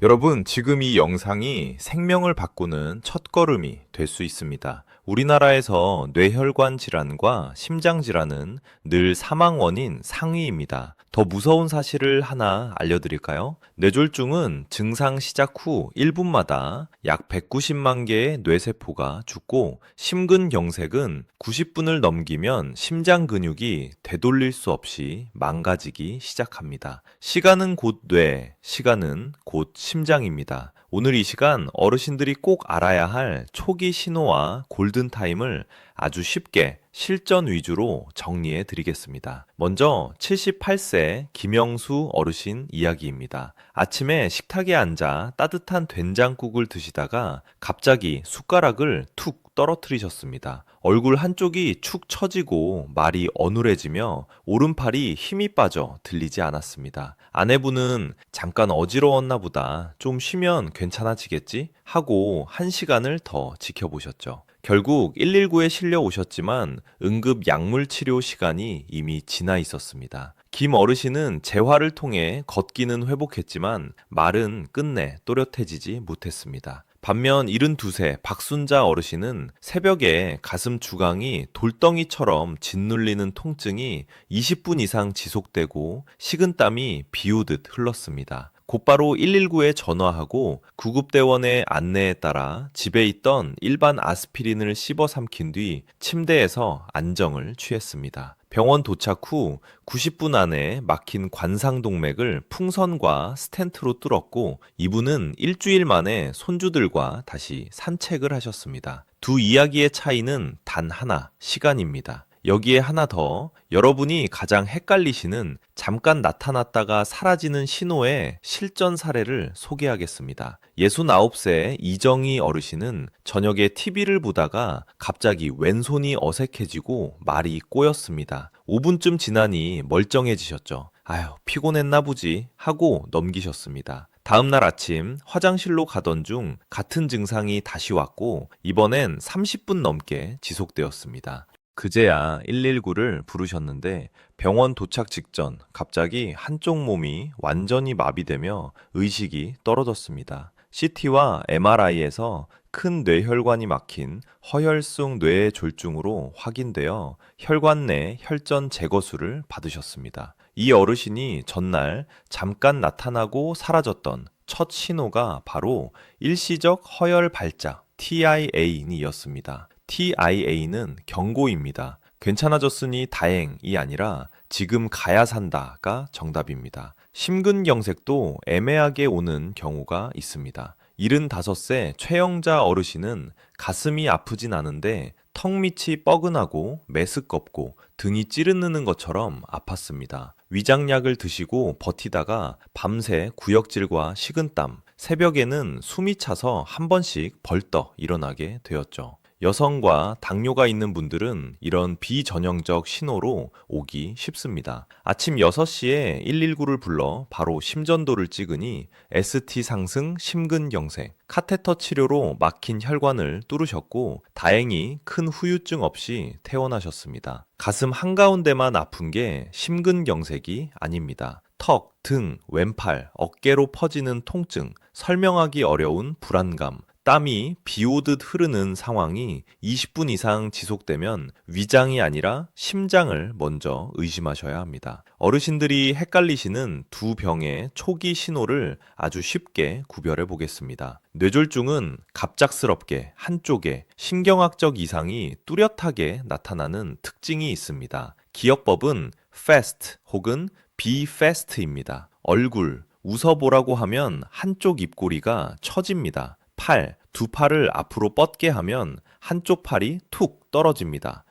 여러분, 지금 이 영상이 생명을 바꾸는 첫걸음이 될 수 있습니다. 우리나라에서 뇌혈관 질환과 심장 질환은 늘 사망 원인 상위입니다. 더 무서운 사실을 하나 알려드릴까요? 뇌졸중은 증상 시작 후 1분마다 약 190만 개의 뇌세포가 죽고, 심근경색은 90분을 넘기면 심장 근육이 되돌릴 수 없이 망가지기 시작합니다. 시간은 곧 뇌, 시간은 곧 심장입니다. 오늘 이 시간 어르신들이 꼭 알아야 할 초기 신호와 골든타임을 아주 쉽게 실전 위주로 정리해 드리겠습니다. 먼저 78세 김영수 어르신 이야기입니다. 아침에 식탁에 앉아 따뜻한 된장국을 드시다가 갑자기 숟가락을 툭 떨어뜨리셨습니다. 얼굴 한쪽이 축 처지고 말이 어눌해지며 오른팔이 힘이 빠져 들리지 않았습니다. 아내분은 잠깐 어지러웠나 보다, 좀 쉬면 괜찮아지겠지? 하고 1시간을 더 지켜보셨죠. 결국 119에 실려 오셨지만 응급 약물 치료 시간이 이미 지나 있었습니다. 김 어르신은 재활을 통해 걷기는 회복했지만 말은 끝내 또렷해지지 못했습니다. 반면 72세 박순자 어르신은 새벽에 가슴 주강이 돌덩이처럼 짓눌리는 통증이 20분 이상 지속되고 식은땀이 비오듯 흘렀습니다. 곧바로 119에 전화하고 구급대원의 안내에 따라 집에 있던 일반 아스피린을 씹어 삼킨 뒤 침대에서 안정을 취했습니다. 병원 도착 후 90분 안에 막힌 관상동맥을 풍선과 스텐트로 뚫었고, 이분은 일주일 만에 손주들과 다시 산책을 하셨습니다. 두 이야기의 차이는 단 하나, 시간입니다. 여기에 하나 더, 여러분이 가장 헷갈리시는 잠깐 나타났다가 사라지는 신호의 실전 사례를 소개하겠습니다. 69세 이정희 어르신은 저녁에 TV를 보다가 갑자기 왼손이 어색해지고 말이 꼬였습니다. 5분쯤 지나니 멀쩡해지셨죠. 아휴, 피곤했나 보지 하고 넘기셨습니다. 다음날 아침 화장실로 가던 중 같은 증상이 다시 왔고, 이번엔 30분 넘게 지속되었습니다. 그제야 119를 부르셨는데 병원 도착 직전 갑자기 한쪽 몸이 완전히 마비되며 의식이 떨어졌습니다. CT와 MRI에서 큰 뇌혈관이 막힌 허혈성 뇌졸중으로 확인되어 혈관 내 혈전 제거술을 받으셨습니다. 이 어르신이 전날 잠깐 나타나고 사라졌던 첫 신호가 바로 일시적 허혈 발작 TIA이었습니다. TIA는 경고입니다. 괜찮아졌으니 다행이 아니라 지금 가야 산다가 정답입니다. 심근경색도 애매하게 오는 경우가 있습니다. 75세 최영자 어르신은 가슴이 아프진 않은데 턱 밑이 뻐근하고 메스껍고 등이 찌르는 것처럼 아팠습니다. 위장약을 드시고 버티다가 밤새 구역질과 식은땀, 새벽에는 숨이 차서 한 번씩 벌떡 일어나게 되었죠. 여성과 당뇨가 있는 분들은 이런 비전형적 신호로 오기 쉽습니다. 아침 6시에 119를 불러 바로 심전도를 찍으니 ST 상승 심근경색, 카테터 치료로 막힌 혈관을 뚫으셨고 다행히 큰 후유증 없이 퇴원하셨습니다. 가슴 한가운데만 아픈 게 심근경색이 아닙니다. 턱, 등, 왼팔, 어깨로 퍼지는 통증, 설명하기 어려운 불안감, 땀이 비 오듯 흐르는 상황이 20분 이상 지속되면 위장이 아니라 심장을 먼저 의심하셔야 합니다. 어르신들이 뚜렷하시는 두 병의 초기 신호를 아주 쉽게 구별해 보겠습니다. 뇌졸중은 갑작스럽게 한쪽에 신경학적 이상이 뚜렷하게 나타나는 특징이 있습니다. 기억법은 FAST 혹은 BFAST입니다. 얼굴, 웃어보라고 하면 한쪽 입꼬리가 처집니다. 팔, 두 팔을 앞으로 뻗게 하면 한쪽 팔이 툭 떨어집니다.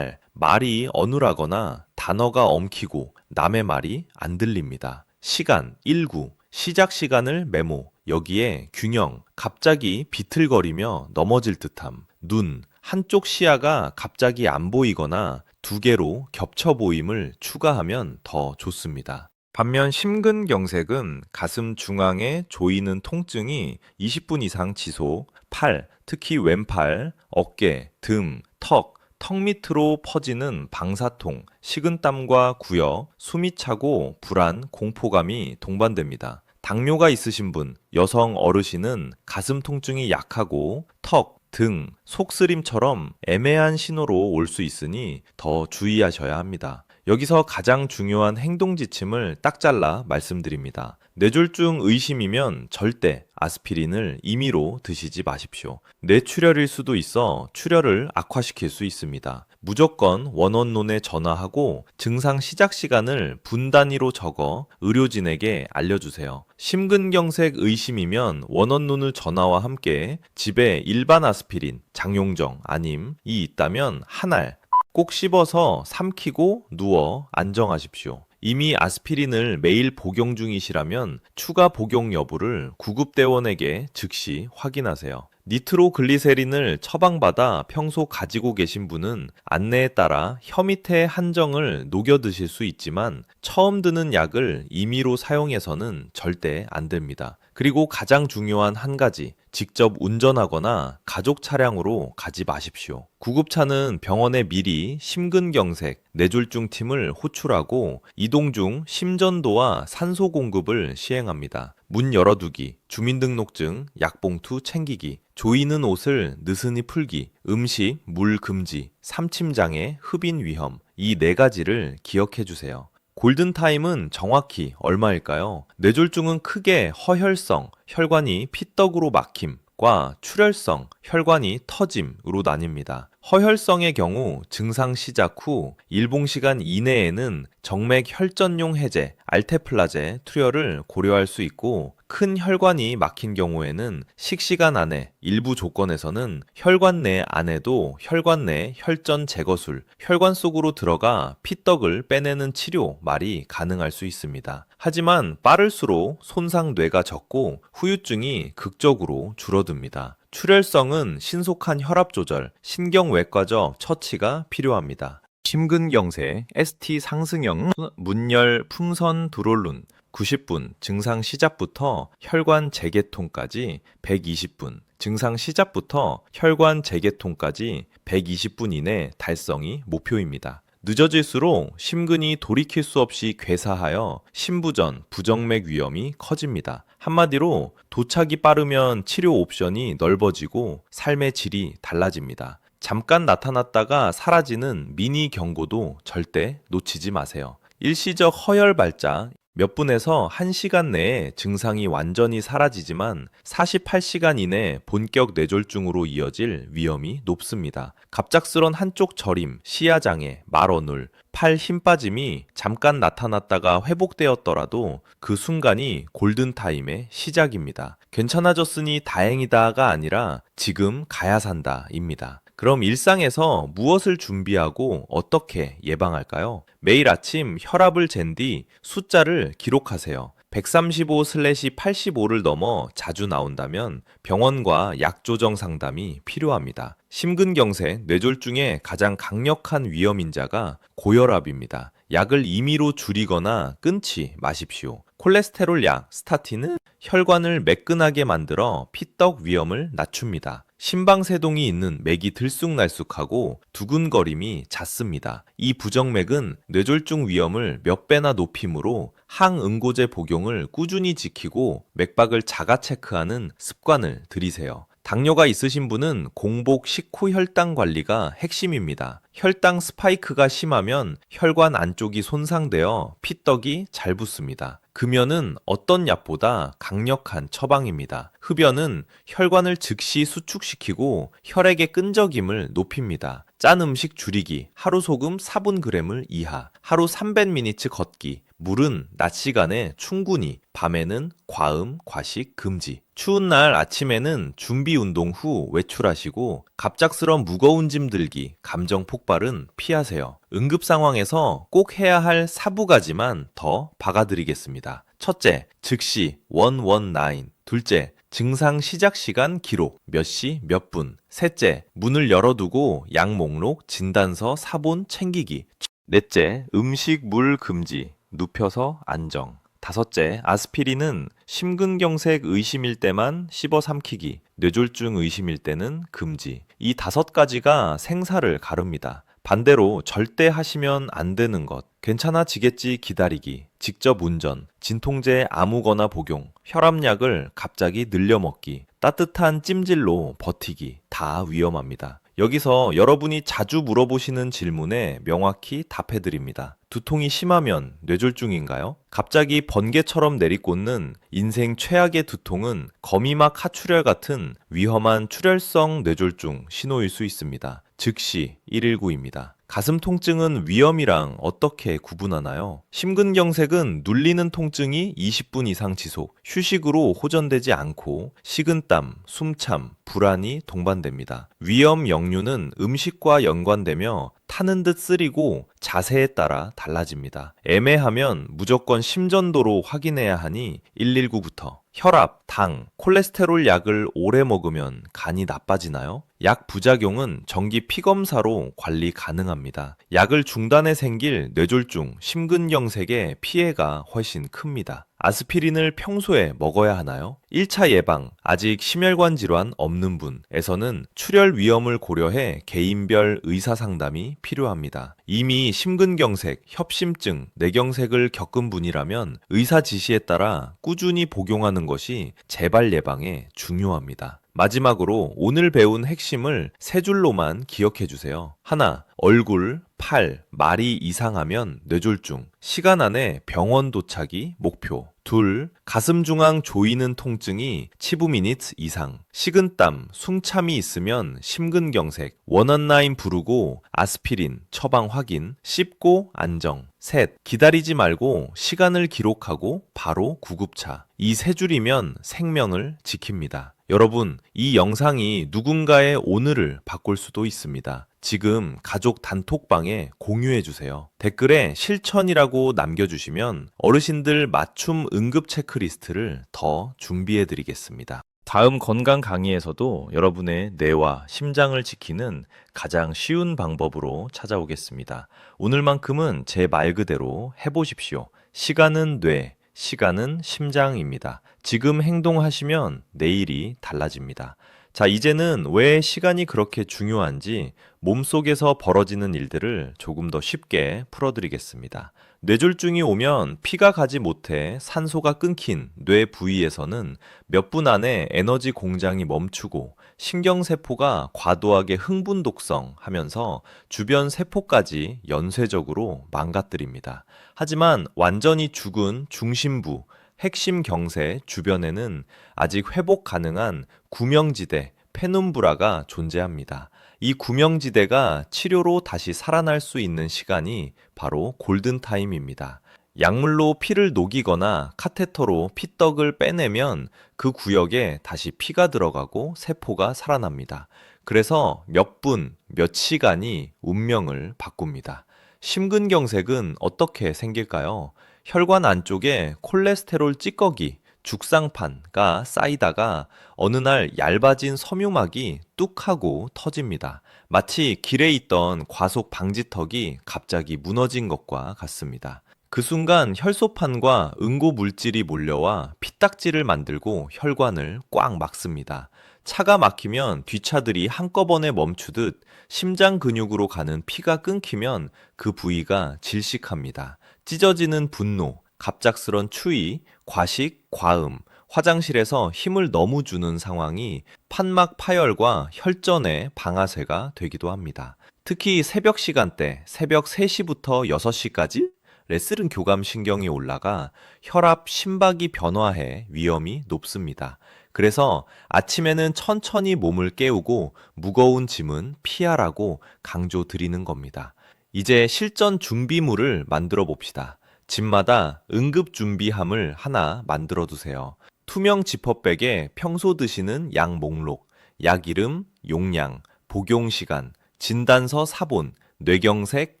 말이 어눌하거나 단어가 엉키고 남의 말이 안 들립니다. 시간, 19, 시작 시간을 메모, 여기에 균형, 갑자기 비틀거리며 넘어질 듯함, 눈, 한쪽 시야가 갑자기 안 보이거나 두 개로 겹쳐 보임을 추가하면 더 좋습니다. 반면 심근경색은 가슴 중앙에 조이는 통증이 20분 이상 지속, 팔, 특히 왼팔, 어깨, 등, 턱 밑으로 퍼지는 방사통, 식은땀과 구역, 숨이 차고 불안, 공포감이 동반됩니다. 당뇨가 있으신 분, 여성 어르신은 가슴 통증이 약하고 턱, 등, 속쓰림처럼 애매한 신호로 올 수 있으니 더 주의하셔야 합니다. 여기서 가장 중요한 행동 지침을 딱 잘라 말씀드립니다. 뇌졸중 의심이면 절대 아스피린을 임의로 드시지 마십시오. 뇌출혈일 수도 있어 출혈을 악화시킬 수 있습니다. 무조건 원원론에 전화하고 증상 시작 시간을 분 단위로 적어 의료진에게 알려주세요. 심근경색 의심이면 원원론을 전화와 함께 집에 일반 아스피린, 장용정, 아님이 있다면 한 알 꼭 씹어서 삼키고 누워 안정하십시오. 이미 아스피린을 매일 복용 중이시라면 추가 복용 여부를 구급대원에게 즉시 확인하세요. 니트로글리세린을 처방받아 평소 가지고 계신 분은 안내에 따라 혀 밑에 한정을 녹여 드실 수 있지만 처음 드는 약을 임의로 사용해서는 절대 안 됩니다. 그리고 가장 중요한 한 가지, 직접 운전하거나 가족 차량으로 가지 마십시오. 구급차는 병원에 미리 심근경색, 뇌졸중 팀을 호출하고 이동 중 심전도와 산소 공급을 시행합니다. 문 열어두기, 주민등록증, 약봉투 챙기기, 조이는 옷을 느슨히 풀기, 음식, 물 금지, 삼침장애, 흡인 위험, 이 네 가지를 기억해 주세요. 골든타임은 정확히 얼마일까요? 뇌졸중은 크게 허혈성, 혈관이 피떡으로 막힘과 출혈성, 혈관이 터짐으로 나뉩니다. 허혈성의 경우 증상 시작 후 일봉시간 이내에는 정맥 혈전용 해제, 알테플라제 투여를 고려할 수 있고 큰 혈관이 막힌 경우에는 식시간 안에 일부 조건에서는 혈관 내 안에도 혈관 내 혈전 제거술, 혈관 속으로 들어가 피떡을 빼내는 치료 말이 가능할 수 있습니다. 하지만 빠를수록 손상 뇌가 적고 후유증이 극적으로 줄어듭니다. 출혈성은 신속한 혈압 조절, 신경외과적 처치가 필요합니다. 심근경색, ST 상승형, 문열, 풍선, 드롤룬, 90분, 증상 시작부터 혈관 재개통까지 120분, 증상 시작부터 혈관 재개통까지 120분 이내 달성이 목표입니다. 늦어질수록 심근이 돌이킬 수 없이 괴사하여 심부전, 부정맥 위험이 커집니다. 한마디로 도착이 빠르면 치료 옵션이 넓어지고 삶의 질이 달라집니다. 잠깐 나타났다가 사라지는 미니 경고도 절대 놓치지 마세요. 일시적 허혈 발작, 몇 분에서 1시간 내에 증상이 완전히 사라지지만 48시간 이내 본격 뇌졸중으로 이어질 위험이 높습니다. 갑작스런 한쪽 저림, 시야장애, 말어눌, 팔 힘 빠짐이 잠깐 나타났다가 회복되었더라도 그 순간이 골든타임의 시작입니다. 괜찮아졌으니 다행이다가 아니라 지금 가야 산다입니다. 그럼 일상에서 무엇을 준비하고 어떻게 예방할까요? 매일 아침 혈압을 잰 뒤 숫자를 기록하세요. 135/85를 넘어 자주 나온다면 병원과 약 조정 상담이 필요합니다. 심근경색, 뇌졸중의 가장 강력한 위험인자가 고혈압입니다. 약을 임의로 줄이거나 끊지 마십시오. 콜레스테롤 약, 스타틴은 혈관을 매끈하게 만들어 피떡 위험을 낮춥니다. 심방세동이 있는 맥이 들쑥날쑥하고 두근거림이 잦습니다. 이 부정맥은 뇌졸중 위험을 몇 배나 높이므로 항응고제 복용을 꾸준히 지키고 맥박을 자가 체크하는 습관을 들이세요. 당뇨가 있으신 분은 공복 식후 혈당 관리가 핵심입니다. 혈당 스파이크가 심하면 혈관 안쪽이 손상되어 피떡이 잘 붙습니다. 금연은 어떤 약보다 강력한 처방입니다. 흡연은 혈관을 즉시 수축시키고 혈액의 끈적임을 높입니다. 짠 음식 줄이기, 하루 소금 4분g을 이하, 하루 300ml 걷기, 물은 낮 시간에 충분히, 밤에는 과음, 과식 금지. 추운 날 아침에는 준비 운동 후 외출하시고 갑작스런 무거운 짐 들기, 감정 폭발은 피하세요. 응급 상황에서 꼭 해야 할 4부가지만 더 박아드리겠습니다. 첫째, 즉시 119. 둘째, 증상 시작 시간 기록, 몇 시, 몇 분. 셋째, 문을 열어두고 약 목록, 진단서, 사본 챙기기. 넷째, 음식, 물 금지, 눕혀서 안정. 다섯째, 아스피린은 심근경색 의심일 때만 씹어 삼키기, 뇌졸중 의심일 때는 금지. 이 5가지가 생사를 가릅니다. 반대로 절대 하시면 안 되는 것, 괜찮아지겠지 기다리기, 직접 운전, 진통제 아무거나 복용, 혈압약을 갑자기 늘려 먹기, 따뜻한 찜질로 버티기 다 위험합니다. 여기서 여러분이 자주 물어보시는 질문에 명확히 답해드립니다. 두통이 심하면 뇌졸중인가요? 갑자기 번개처럼 내리꽂는 인생 최악의 두통은 거미막 하출혈 같은 위험한 출혈성 뇌졸중 신호일 수 있습니다. 즉시 119입니다. 가슴 통증은 위험이랑 어떻게 구분하나요? 심근경색은 눌리는 통증이 20분 이상 지속, 휴식으로 호전되지 않고 식은땀, 숨참, 불안이 동반됩니다. 위험 역류는 음식과 연관되며 타는 듯 쓰리고 자세에 따라 달라집니다. 애매하면 무조건 심전도로 확인해야 하니 119부터. 혈압, 당, 콜레스테롤 약을 오래 먹으면 간이 나빠지나요? 약 부작용은 정기 피검사로 관리 가능합니다. 약을 중단해 생길 뇌졸중, 심근경색의 피해가 훨씬 큽니다. 아스피린을 평소에 먹어야 하나요? 1차 예방, 아직 심혈관 질환 없는 분에서는 출혈 위험을 고려해 개인별 의사 상담이 필요합니다. 이미 심근경색, 협심증, 뇌경색을 겪은 분이라면 의사 지시에 따라 꾸준히 복용하는 것이 재발 예방에 중요합니다. 마지막으로 오늘 배운 핵심을 세 줄로만 기억해 주세요. 하나, 얼굴, 팔, 말이 이상하면 뇌졸중, 시간 안에 병원 도착이 목표. 둘, 가슴 중앙 조이는 통증이 치부 미니트 이상, 식은땀, 숨참이 있으면 심근경색, 119 부르고 아스피린, 처방 확인, 씹고 안정. 셋, 기다리지 말고 시간을 기록하고 바로 구급차. 이 세 줄이면 생명을 지킵니다. 여러분, 이 영상이 누군가의 오늘을 바꿀 수도 있습니다. 지금 가족 단톡방에 공유해주세요. 댓글에 실천이라고 남겨주시면 어르신들 맞춤 응급 체크리스트를 더 준비해드리겠습니다. 다음 건강 강의에서도 여러분의 뇌와 심장을 지키는 가장 쉬운 방법으로 찾아오겠습니다. 오늘만큼은 제 말 그대로 해보십시오. 시간은 뇌, 시간은 심장입니다. 지금 행동하시면 내일이 달라집니다. 자, 이제는 왜 시간이 그렇게 중요한지 몸속에서 벌어지는 일들을 조금 더 쉽게 풀어드리겠습니다. 뇌졸중이 오면 피가 가지 못해 산소가 끊긴 뇌 부위에서는 몇 분 안에 에너지 공장이 멈추고 신경세포가 과도하게 흥분 독성하면서 주변 세포까지 연쇄적으로 망가뜨립니다. 하지만 완전히 죽은 중심부, 핵심 경세 주변에는 아직 회복 가능한 구명지대, 페눔브라가 존재합니다. 이 구명지대가 치료로 다시 살아날 수 있는 시간이 바로 골든타임입니다. 약물로 피를 녹이거나 카테터로 피떡을 빼내면 그 구역에 다시 피가 들어가고 세포가 살아납니다. 그래서 몇 분, 몇 시간이 운명을 바꿉니다. 심근경색은 어떻게 생길까요? 혈관 안쪽에 콜레스테롤 찌꺼기, 죽상판가 쌓이다가 어느 날 얇아진 섬유막이 뚝 하고 터집니다. 마치 길에 있던 과속 방지턱이 갑자기 무너진 것과 같습니다. 그 순간 혈소판과 응고 물질이 몰려와 피딱지를 만들고 혈관을 꽉 막습니다. 차가 막히면 뒷차들이 한꺼번에 멈추듯 심장 근육으로 가는 피가 끊기면 그 부위가 질식합니다. 찢어지는 분노, 갑작스런 추위, 과식, 과음, 화장실에서 힘을 너무 주는 상황이 판막 파열과 혈전의 방아쇠가 되기도 합니다. 특히 새벽 시간대, 새벽 3시부터 6시까지 레슬은 교감신경이 올라가 혈압, 심박이 변화해 위험이 높습니다. 그래서 아침에는 천천히 몸을 깨우고 무거운 짐은 피하라고 강조드리는 겁니다. 이제 실전 준비물을 만들어 봅시다. 집마다 응급 준비함을 하나 만들어 두세요. 투명 지퍼백에 평소 드시는 약 목록, 약 이름, 용량, 복용 시간, 진단서 사본, 뇌경색,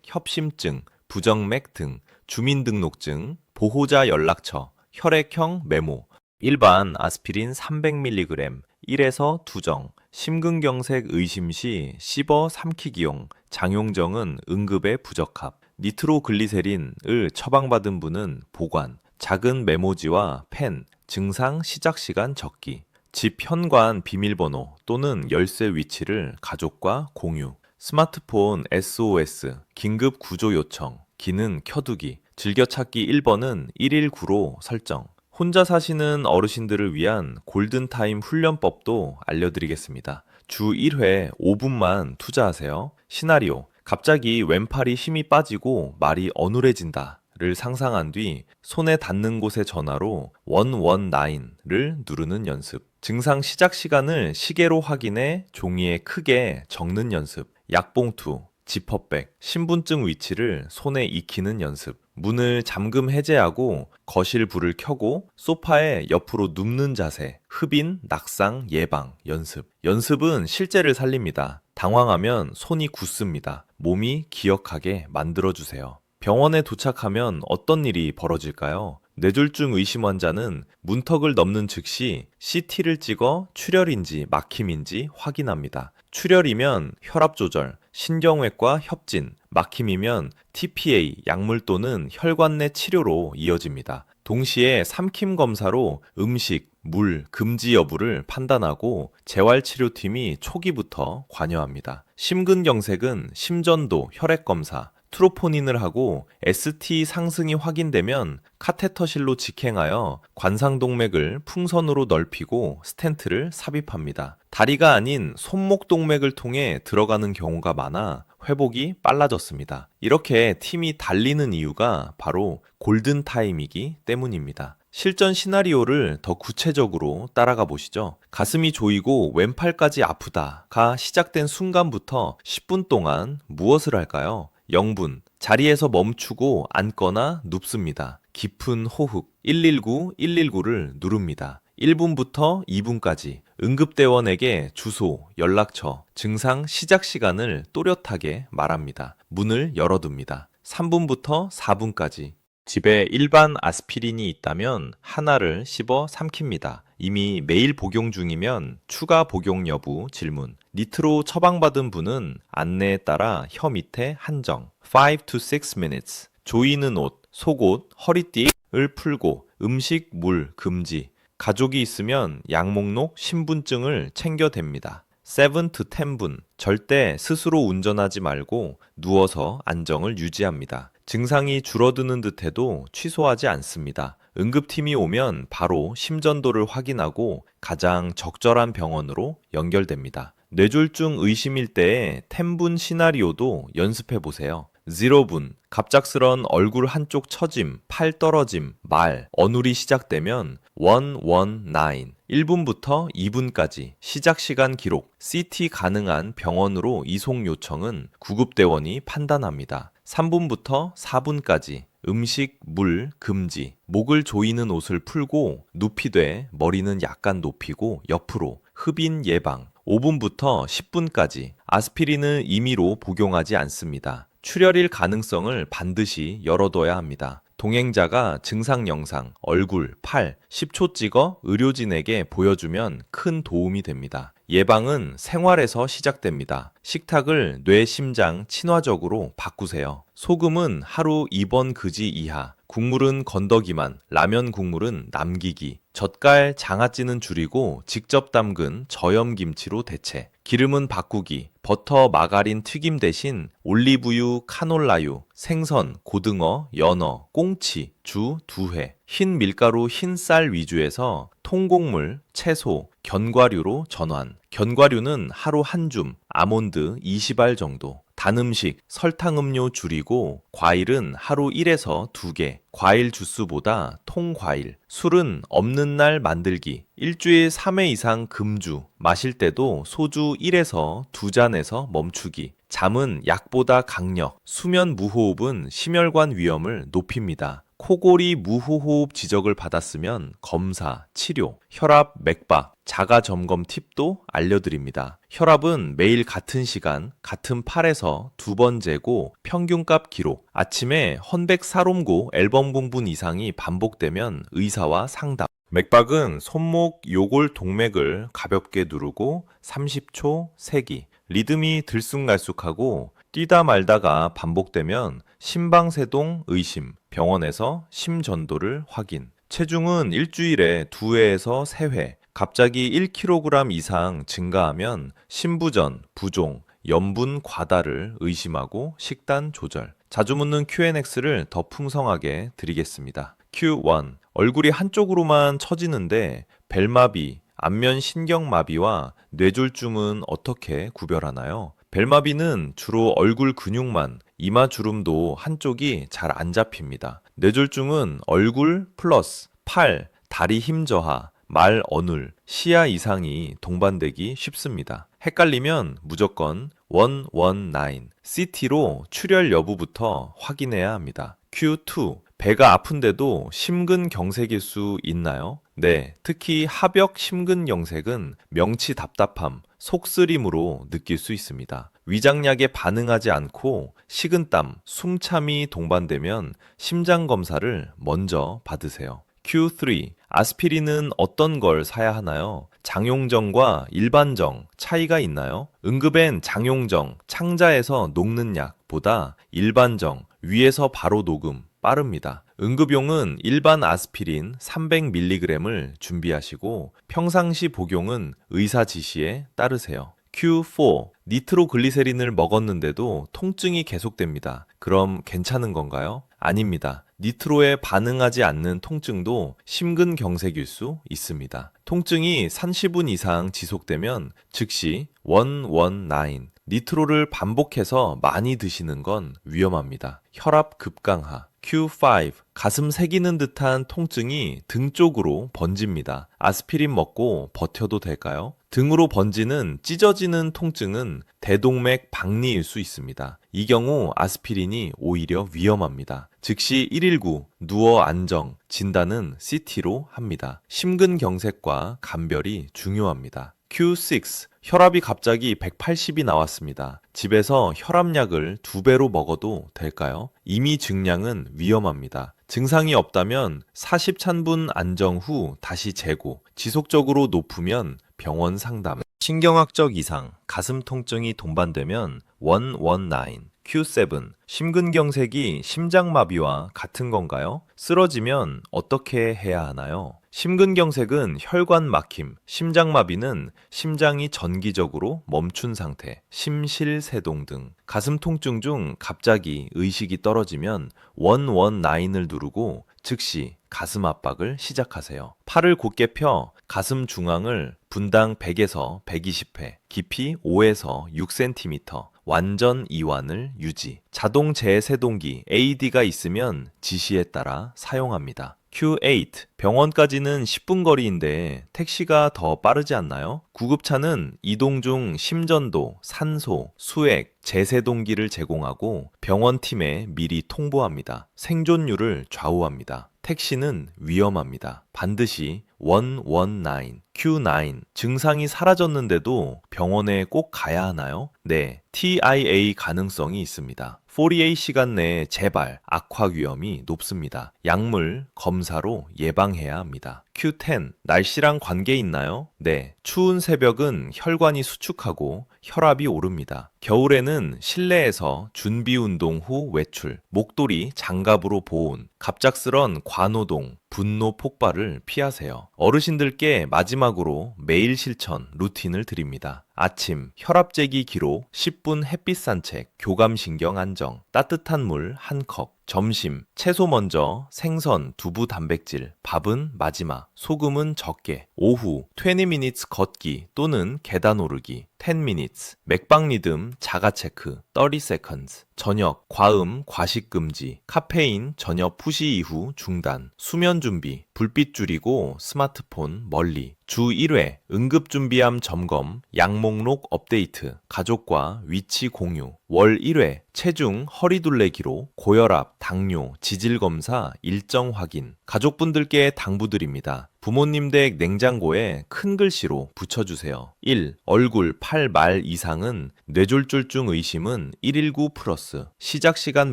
협심증, 부정맥 등, 주민등록증, 보호자 연락처, 혈액형 메모, 일반 아스피린 300mg, 1에서 2정, 심근경색 의심 시 씹어 삼키기용, 장용정은 응급에 부적합, 니트로글리세린을 처방받은 분은 보관, 작은 메모지와 펜, 증상 시작 시간 적기, 집 현관 비밀번호 또는 열쇠 위치를 가족과 공유, 스마트폰 SOS, 긴급 구조 요청, 기능 켜두기, 즐겨찾기 1번은 119로 설정. 혼자 사시는 어르신들을 위한 골든타임 훈련법도 알려드리겠습니다. 주 1회 5분만 투자하세요. 시나리오, 갑자기 왼팔이 힘이 빠지고 말이 어눌해진다를 상상한 뒤 손에 닿는 곳의 전화로 119를 누르는 연습. 증상 시작 시간을 시계로 확인해 종이에 크게 적는 연습. 약봉투, 지퍼백, 신분증 위치를 손에 익히는 연습. 문을 잠금 해제하고 거실 불을 켜고 소파에 옆으로 눕는 자세. 흡인, 낙상, 예방, 연습. 연습은 실제를 살립니다. 당황하면 손이 굳습니다. 몸이 기억하게 만들어주세요. 병원에 도착하면 어떤 일이 벌어질까요? 뇌졸중 의심 환자는 문턱을 넘는 즉시 CT를 찍어 출혈인지 막힘인지 확인합니다. 출혈이면 혈압 조절, 신경외과 협진, 막힘이면 TPA, 약물 또는 혈관 내 치료로 이어집니다. 동시에 삼킴 검사로 음식, 물, 금지 여부를 판단하고 재활치료팀이 초기부터 관여합니다. 심근경색은 심전도, 혈액검사, 트로포닌을 하고 ST 상승이 확인되면 카테터실로 직행하여 관상동맥을 풍선으로 넓히고 스텐트를 삽입합니다. 다리가 아닌 손목 동맥을 통해 들어가는 경우가 많아 회복이 빨라졌습니다. 이렇게 팀이 달리는 이유가 바로 골든타임이기 때문입니다. 실전 시나리오를 더 구체적으로 따라가 보시죠. 가슴이 조이고 왼팔까지 아프다가 시작된 순간부터 10분 동안 무엇을 할까요? 0분, 자리에서 멈추고 앉거나 눕습니다. 깊은 호흡, 119, 119를 누릅니다. 1분부터 2분까지 응급대원에게 주소, 연락처, 증상 시작 시간을 또렷하게 말합니다. 문을 열어둡니다. 3분부터 4분까지 집에 일반 아스피린이 있다면 하나를 씹어 삼킵니다. 이미 매일 복용 중이면 추가 복용 여부 질문. 니트로 처방받은 분은 안내에 따라 혀 밑에 한정. 5 to 6 minutes. 조이는 옷, 속옷, 허리띠를 풀고 음식, 물 금지. 가족이 있으면 약목록, 신분증을 챙겨 댑니다. 7 to 10분. 절대 스스로 운전하지 말고 누워서 안정을 유지합니다. 증상이 줄어드는 듯해도 취소하지 않습니다. 응급팀이 오면 바로 심전도를 확인하고 가장 적절한 병원으로 연결됩니다. 뇌졸중 의심일 때의 10분 시나리오도 연습해 보세요. 0분, 갑작스런 얼굴 한쪽 처짐, 팔 떨어짐, 말, 어눌이 시작되면 119, 1분부터 2분까지 시작 시간 기록, CT 가능한 병원으로 이송 요청은 구급대원이 판단합니다. 3분부터 4분까지 음식, 물, 금지, 목을 조이는 옷을 풀고 눕히되 머리는 약간 높이고 옆으로, 흡인 예방, 5분부터 10분까지 아스피린을 임의로 복용하지 않습니다. 출혈일 가능성을 반드시 열어둬야 합니다. 동행자가 증상 영상, 얼굴, 팔, 10초 찍어 의료진에게 보여주면 큰 도움이 됩니다. 예방은 생활에서 시작됩니다. 식탁을 뇌, 심장 친화적으로 바꾸세요. 소금은 하루 2번 그지 이하, 국물은 건더기만, 라면 국물은 남기기, 젓갈, 장아찌는 줄이고 직접 담근 저염김치로 대체, 기름은 바꾸기, 버터, 마가린, 튀김 대신 올리브유, 카놀라유, 생선, 고등어, 연어, 꽁치, 주 2회, 흰 밀가루, 흰 쌀 위주에서 통곡물, 채소, 견과류로 전환. 견과류는 하루 한 줌, 아몬드 20알 정도. 단 음식, 설탕 음료 줄이고 과일은 하루 1에서 2개, 과일 주스보다 통과일, 술은 없는 날 만들기, 일주일 3회 이상 금주, 마실 때도 소주 1에서 2잔에서 멈추기, 잠은 약보다 강력, 수면 무호흡은 심혈관 위험을 높입니다. 코골이 무호흡 지적을 받았으면 검사, 치료, 혈압, 맥박, 자가 점검 팁도 알려드립니다. 혈압은 매일 같은 시간, 같은 팔에서 2번 재고 평균값 기록, 아침에 헌백사롬고 앨범 공분 이상이 반복되면 의사와 상담. 맥박은 손목 요골 동맥을 가볍게 누르고 30초 세기. 리듬이 들쑥날쑥하고 뛰다 말다가 반복되면 심방세동 의심, 병원에서 심전도를 확인. 체중은 일주일에 2회에서 3회, 갑자기 1kg 이상 증가하면 심부전, 부종, 염분 과다를 의심하고 식단 조절. 자주 묻는 Q&X를 더 풍성하게 드리겠습니다. Q1. 얼굴이 한쪽으로만 처지는데 벨마비, 안면 신경마비와 뇌졸중은 어떻게 구별하나요? 벨마비는 주로 얼굴 근육만, 이마 주름도 한쪽이 잘 안 잡힙니다. 뇌졸중은 얼굴 플러스 팔, 다리 힘 저하, 말 어눌, 시야 이상이 동반되기 쉽습니다. 헷갈리면 무조건 119 CT로 출혈 여부부터 확인해야 합니다. Q2. 배가 아픈데도 심근경색일 수 있나요? 네, 특히 하벽 심근경색은 명치 답답함, 속쓰림으로 느낄 수 있습니다. 위장약에 반응하지 않고 식은땀, 숨참이 동반되면 심장 검사를 먼저 받으세요. Q3. 아스피린은 어떤 걸 사야 하나요? 장용정과 일반정 차이가 있나요? 응급엔 장용정, 창자에서 녹는 약보다 일반정, 위에서 바로 녹음, 빠릅니다. 응급용은 일반 아스피린 300mg을 준비하시고 평상시 복용은 의사 지시에 따르세요. Q4. 니트로글리세린을 먹었는데도 통증이 계속됩니다. 그럼 괜찮은 건가요? 아닙니다. 니트로에 반응하지 않는 통증도 심근경색일 수 있습니다. 통증이 30분 이상 지속되면 즉시 119 니트로를 반복해서 많이 드시는 건 위험합니다. 혈압 급강하. Q5. 가슴 새기는 듯한 통증이 등 쪽으로 번집니다. 아스피린 먹고 버텨도 될까요? 등으로 번지는 찢어지는 통증은 대동맥 박리일 수 있습니다. 이 경우 아스피린이 오히려 위험합니다. 즉시 119, 누워 안정, 진단은 CT로 합니다. 심근경색과 감별이 중요합니다. Q6. 혈압이 갑자기 180이 나왔습니다. 집에서 혈압약을 2배로 먹어도 될까요? 이미 증량은 위험합니다. 증상이 없다면 40찬분 안정 후 다시 재고, 지속적으로 높으면 병원 상담. 신경학적 이상, 가슴 통증이 동반되면 119. Q7. 심근경색이 심장마비와 같은 건가요? 쓰러지면 어떻게 해야 하나요? 심근경색은 혈관 막힘, 심장마비는 심장이 전기적으로 멈춘 상태, 심실세동 등. 가슴 통증 중 갑자기 의식이 떨어지면 119을 누르고 즉시 가슴 압박을 시작하세요. 팔을 곧게 펴 가슴 중앙을 분당 100에서 120회, 깊이 5에서 6cm, 완전 이완을 유지. 자동 재세동기 AED가 있으면 지시에 따라 사용합니다. Q8. 병원까지는 10분 거리인데 택시가 더 빠르지 않나요? 구급차는 이동 중 심전도, 산소, 수액, 재세동기를 제공하고 병원팀에 미리 통보합니다. 생존율을 좌우합니다. 택시는 위험합니다. 반드시 119, Q9. 증상이 사라졌는데도 병원에 꼭 가야 하나요? 네, TIA 가능성이 있습니다. 48시간 내에 재발, 악화 위험이 높습니다. 약물, 검사로 예방해야 합니다. Q10. 날씨랑 관계 있나요? 네, 추운 새벽은 혈관이 수축하고 혈압이 오릅니다. 겨울에는 실내에서 준비 운동 후 외출, 목도리, 장갑으로 보온, 갑작스런 관호동, 분노 폭발을 피하세요. 어르신들께 마지막으로 매일 실천 루틴을 드립니다. 아침 혈압 재기 기록, 10분 햇빛 산책, 교감신경 안정, 따뜻한 물 1컵. 점심 채소 먼저, 생선, 두부 단백질, 밥은 마지막, 소금은 적게. 오후 20minutes 걷기 또는 계단 오르기, 10minutes. 맥박 리듬 자가 체크, 30 seconds. 저녁 과음 과식 금지, 카페인 저녁 푸시 이후 중단. 수면 준비 불빛 줄이고 스마트폰 멀리. 주 1회 응급준비함 점검, 약 목록 업데이트, 가족과 위치 공유. 월 1회 체중 허리둘레 기록, 고혈압, 당뇨, 지질검사 일정 확인. 가족분들께 당부드립니다. 부모님 댁 냉장고에 큰 글씨로 붙여주세요. 1. 얼굴, 팔, 말 이상은 뇌졸중증 의심은 119 플러스 시작시간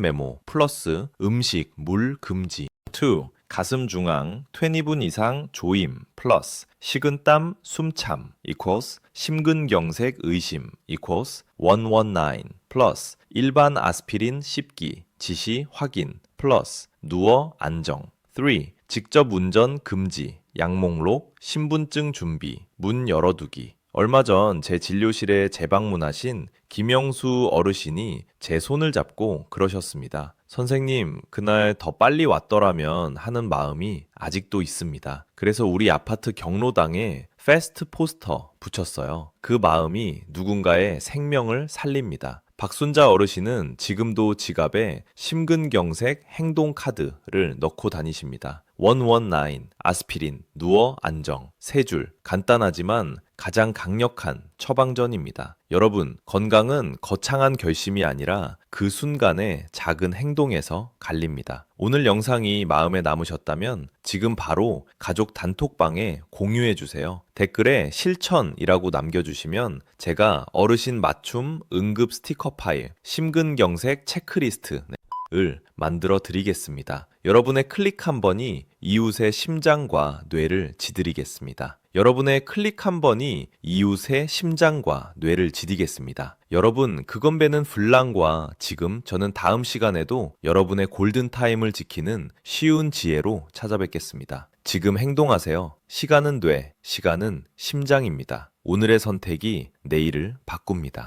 메모 플러스 음식, 물 금지. 2. 가슴 중앙 20분 이상 조임 플러스 식은땀 숨참 equals 심근경색 의심 equals 119 플러스 일반 아스피린 씹기 지시 확인 플러스 누워 안정. 3. 직접 운전 금지, 약 목록, 신분증 준비, 문 열어두기. 얼마 전 제 진료실에 재방문하신 김영수 어르신이 제 손을 잡고 그러셨습니다. 선생님, 그날 더 빨리 왔더라면 하는 마음이 아직도 있습니다. 그래서 우리 아파트 경로당에 패스트 포스터 붙였어요. 그 마음이 누군가의 생명을 살립니다. 박순자 어르신은 지금도 지갑에 심근경색 행동카드를 넣고 다니십니다. 119, 아스피린, 누워 안정, 세 줄. 간단하지만 가장 강력한 처방전입니다. 여러분, 건강은 거창한 결심이 아니라 그 순간의 작은 행동에서 갈립니다. 오늘 영상이 마음에 남으셨다면 지금 바로 가족 단톡방에 공유해 주세요. 댓글에 실천이라고 남겨주시면 제가 어르신 맞춤 응급 스티커 파일, 심근경색 체크리스트 을 만들어 드리겠습니다. 여러분의 클릭 한 번이 이웃의 심장과 뇌를 지드리겠습니다. 여러분의 클릭 한 번이 이웃의 심장과 뇌를 지디겠습니다. 여러분, 그건배는 불랑과 지금 저는 다음 시간에도 여러분의 골든타임을 지키는 쉬운 지혜로 찾아뵙겠습니다. 지금 행동하세요. 시간은 뇌, 시간은 심장입니다. 오늘의 선택이 내일을 바꿉니다.